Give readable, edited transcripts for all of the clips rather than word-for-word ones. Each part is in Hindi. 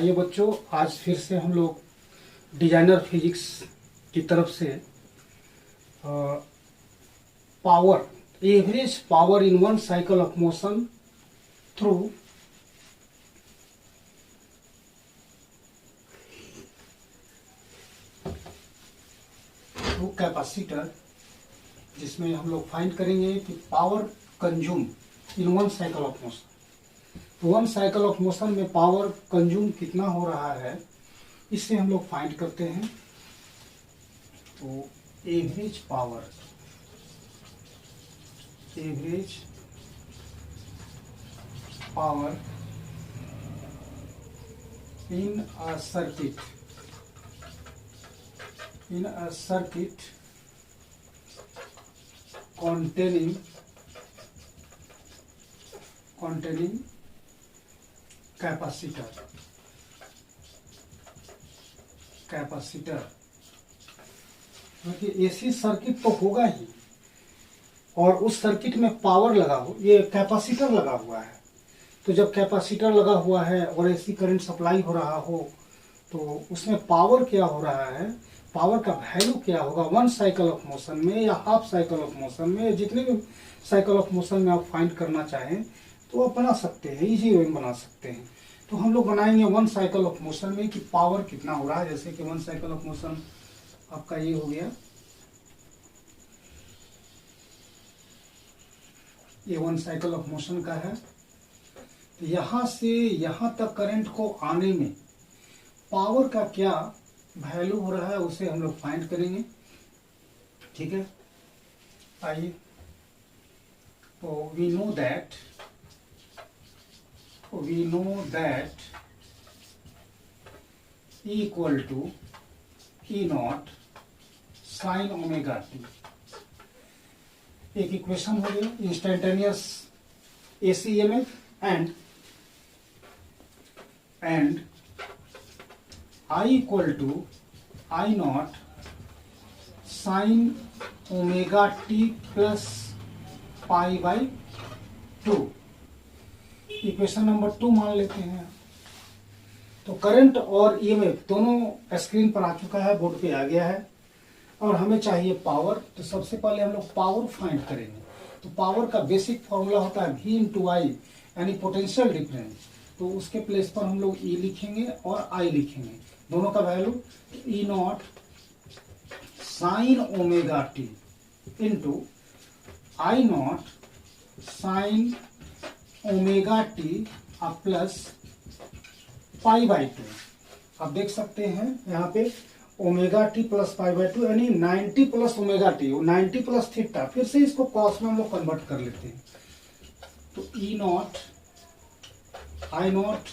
आइए बच्चों, आज फिर से हम लोग डिजाइनर फिजिक्स की तरफ से power, average power in one cycle of motion through capacitor, जिसमें हम लोग फाइंड करेंगे कि power consume in one cycle of motion. तो वन साइकिल ऑफ मोशन में पावर कंज्यूम कितना हो रहा है, इससे हम लोग फाइंड करते हैं। तो average power in a circuit containing capacitor. क्योंकि एसी सर्किट तो होगा ही, और उस सर्किट में पावर लगा हो, ये कैपेसिटर लगा हुआ है। तो जब कैपेसिटर लगा हुआ है और एसी करंट सप्लाई हो रहा हो, तो उसमें पावर क्या हो रहा है, पावर का वैल्यू क्या होगा वन साइकिल ऑफ मोशन में या हाफ साइकिल ऑफ मोशन में, जितने भी साइकिल ऑफ मोशन में आप फाइंड करना चाहें तो आप बना सकते हैं, इजी वे में बना सकते हैं। तो हम लोग बनाएंगे वन साइकिल ऑफ मोशन में कि पावर कितना हो रहा है। जैसे कि वन साइकिल ऑफ मोशन आपका ये हो गया, ये वन साइकिल ऑफ मोशन का है। तो यहां से यहां तक करंट को आने में पावर का क्या वैल्यू हो रहा है, उसे हम लोग फाइंड करेंगे। ठीक है, आइए। तो we know that equal to E naught sine omega t. एक इक्वेशन हो गया, instantaneous AC EMF and I equal to I naught sine omega t plus pi by 2। Equation number 2 मान लेते हैं। तो करंट और ईएमएफ दोनों स्क्रीन पर आ चुका है, बोर्ड पे आ गया है, और हमें चाहिए पावर। तो सबसे पहले हम लोग पावर फाइंड करेंगे। तो पावर का बेसिक फॉर्मूला होता है V इंटू आई, यानी पोटेंशियल डिफरेंस। तो उसके प्लेस पर हम लोग E लिखेंगे और I लिखेंगे, दोनों का value. E naught sine omega t into I naught sine omega t plus pi by 2। आप देख सकते हैं यहाँ पे omega t plus pi by 2, यानी 90 plus omega T, 90 plus theta. फिर से इसको कॉस में हम लोग कन्वर्ट कर लेते हैं। तो E naught I naught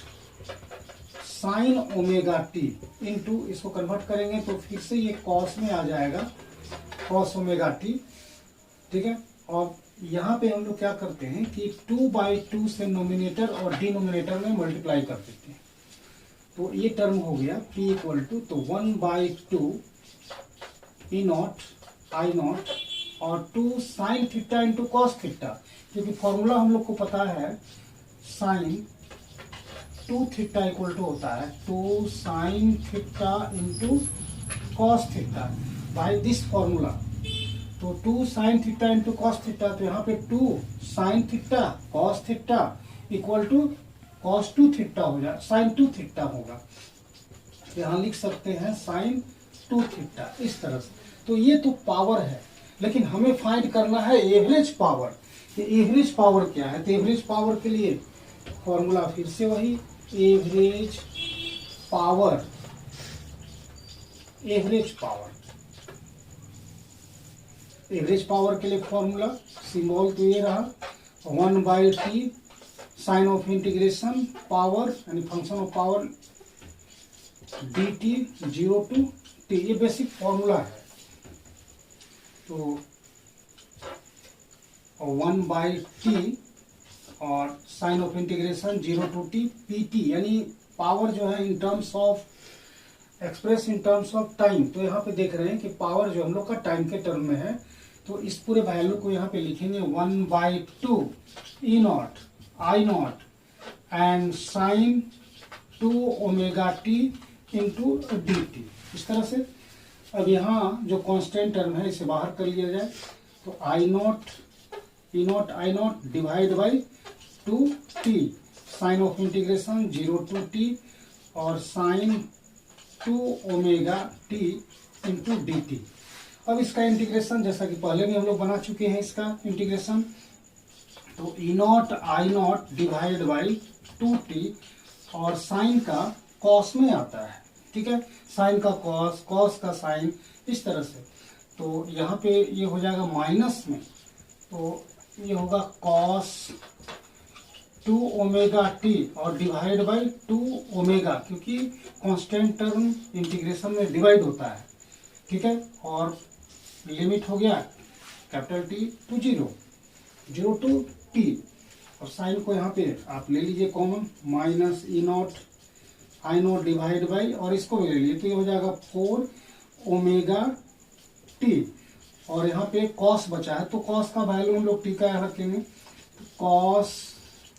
sine omega t into, इसको कन्वर्ट करेंगे तो फिर से ये कॉस में आ जाएगा, कॉस ओमेगा टी। ठीक है, और यहाँ पे हम लोग क्या करते हैं कि 2/2 से नोमिनेटर और डिनोमिनेटर में मल्टीप्लाई कर देते हैं। तो ये टर्म हो गया P इक्वल टू, तो 1/2 ई नॉट आई नॉट और 2 sine theta into cos theta, क्योंकि फॉर्मूला हम लोग को पता है साइन 2 थीटा इक्वल टू होता है 2 sine theta into cos theta by this formula. तो 2 sine theta into cos theta, तो यहाँ पे 2 sine theta cos theta equal to cos 2 theta हो जाए, साइन 2 थीटा होगा। यहाँ लिख सकते हैं साइन 2 थीटा, इस तरह से। तो ये तो पावर है, लेकिन हमें फाइंड करना है एवरेज पावर। ये एवरेज पावर क्या है? तो एवरेज पावर के लिए फॉर्मूला फिर से वही, एवरेज पावर एवरेज पावर के लिए फॉर्मूला सिंबल तो ये रहा 1/t sine of integration power, यानी function of power dt 0 to t। ये बेसिक फॉर्मूला है। तो 1/t और sine of integration 0 to t pt, यानी पावर जो है in terms of express in terms of time. तो यहाँ पे देख रहे हैं कि पावर जो हम लोग का टाइम के टर्म में है, तो इस पूरे वैल्यू को यहाँ पे लिखेंगे 1/2 E naught I naught and sine 2 omega t into d t. इस तरह से अब यहाँ जो कांस्टेंट टर्म है इसे बाहर कर लिया जाए, तो I naught divide by 2t sine of integration 0 to t और sine 2 omega t into d t. अब इसका इंटीग्रेशन जैसा कि पहले भी हम लोग बना चुके हैं इसका इंटीग्रेशन, तो E naught I naught divide by 2t और साइन का कॉस में आता है, ठीक है, साइन का कॉस, कॉस का साइन, इस तरह से। तो यहाँ पे ये हो जाएगा माइनस में, तो ये होगा कॉस 2 ओमेगा टी और डिवाइड बाई 2 ओमेगा, क्योंकि कांस्टेंट टर्म इंटीग्रेशन में डिवाइड होता है, ठीक है। और लिमिट हो गया capital T to 0 to T, और साइन को यहाँ पे आप ले लीजिए common, minus E naught I naught divide by, और इसको भी ले लीजिए, तो ये हो जाएगा 4 ओमेगा टी, और यहाँ पे कॉस बचा है, तो कॉस का वैल्यू हम लोग टी का रखेंगे, कॉस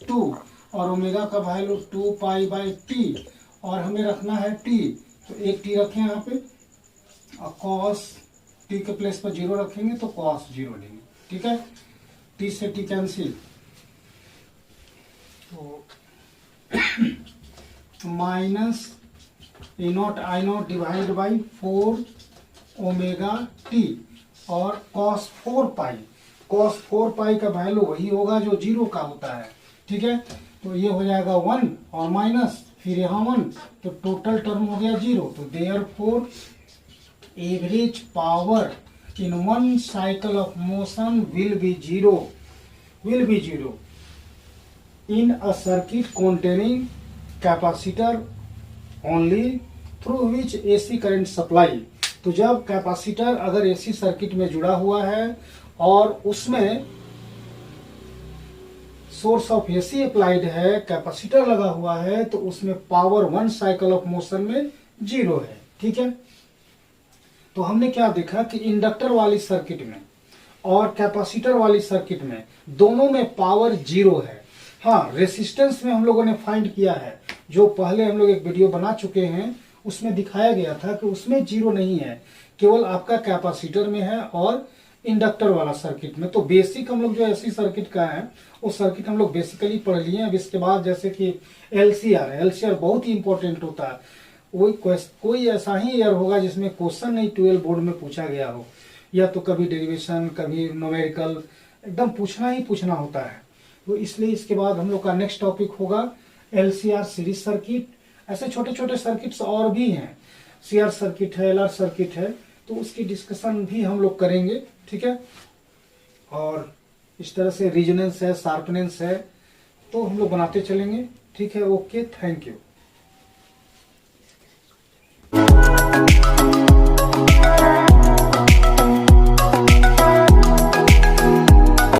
2 और ओमेगा का वैल्यू 2 पाई बाई टी, और हमें रखना है टी, तो एक टी रखें यहाँ पे, और कॉस टी के प्लेस पर 0 रखेंगे तो कॉस 0 लेंगे, ठीक है। टी से टी कैंसिल, तो minus A not I naught divide by 4 omega t और कॉस 4 पाई का वैल्यू वही होगा जो 0 का होता है, ठीक है। तो ये हो जाएगा 1 और माइनस फिर यहाँ 1, तो टोटल टर्म हो गया 0। तो therefore average power in one cycle of motion will be zero in a circuit containing capacitor only through which AC current supply। तो जब कैपेसिटर अगर AC सर्किट में जुड़ा हुआ है और उसमें सोर्स ऑफ AC अप्लाइड है, कैपेसिटर लगा हुआ है, तो उसमें पावर 1 साइकिल ऑफ मोशन में 0 है, ठीक है। तो हमने क्या देखा कि इंडक्टर वाली सर्किट में और कैपेसिटर वाली सर्किट में दोनों में पावर 0 है। हाँ, रेसिस्टेंस में हम लोगों ने फाइंड किया है, जो पहले हम लोग एक वीडियो बना चुके हैं, उसमें दिखाया गया था कि उसमें 0 नहीं है, केवल आपका कैपेसिटर में है और इंडक्टर वाला सर्किट में। तो बेसिक हम लोग जो ऐसी सर्किट का है वो सर्किट हम लोग बेसिकली पढ़ लिए। अब इसके बाद जैसे कि एलसीआर बहुत ही इंपॉर्टेंट होता है। कोई ऐसा ही ईयर होगा जिसमें क्वेश्चन नहीं 12 बोर्ड में पूछा गया हो, या तो कभी डेरिवेशन कभी न्यूमेरिकल, एकदम पूछना होता है। तो इसलिए इसके बाद हम लोग का नेक्स्ट टॉपिक होगा एलसीआर सीरीज सर्किट। ऐसे छोटे छोटे सर्किट्स और भी हैं, सीआर सर्किट है, एलआर सर्किट है, तो उसकी डिस्कशन भी हम लोग करेंगे, ठीक है। और इस तरह से रीजनेंस है, शार्पनेंस है, तो हम लोग बनाते चलेंगे, ठीक है। Okay, thank you.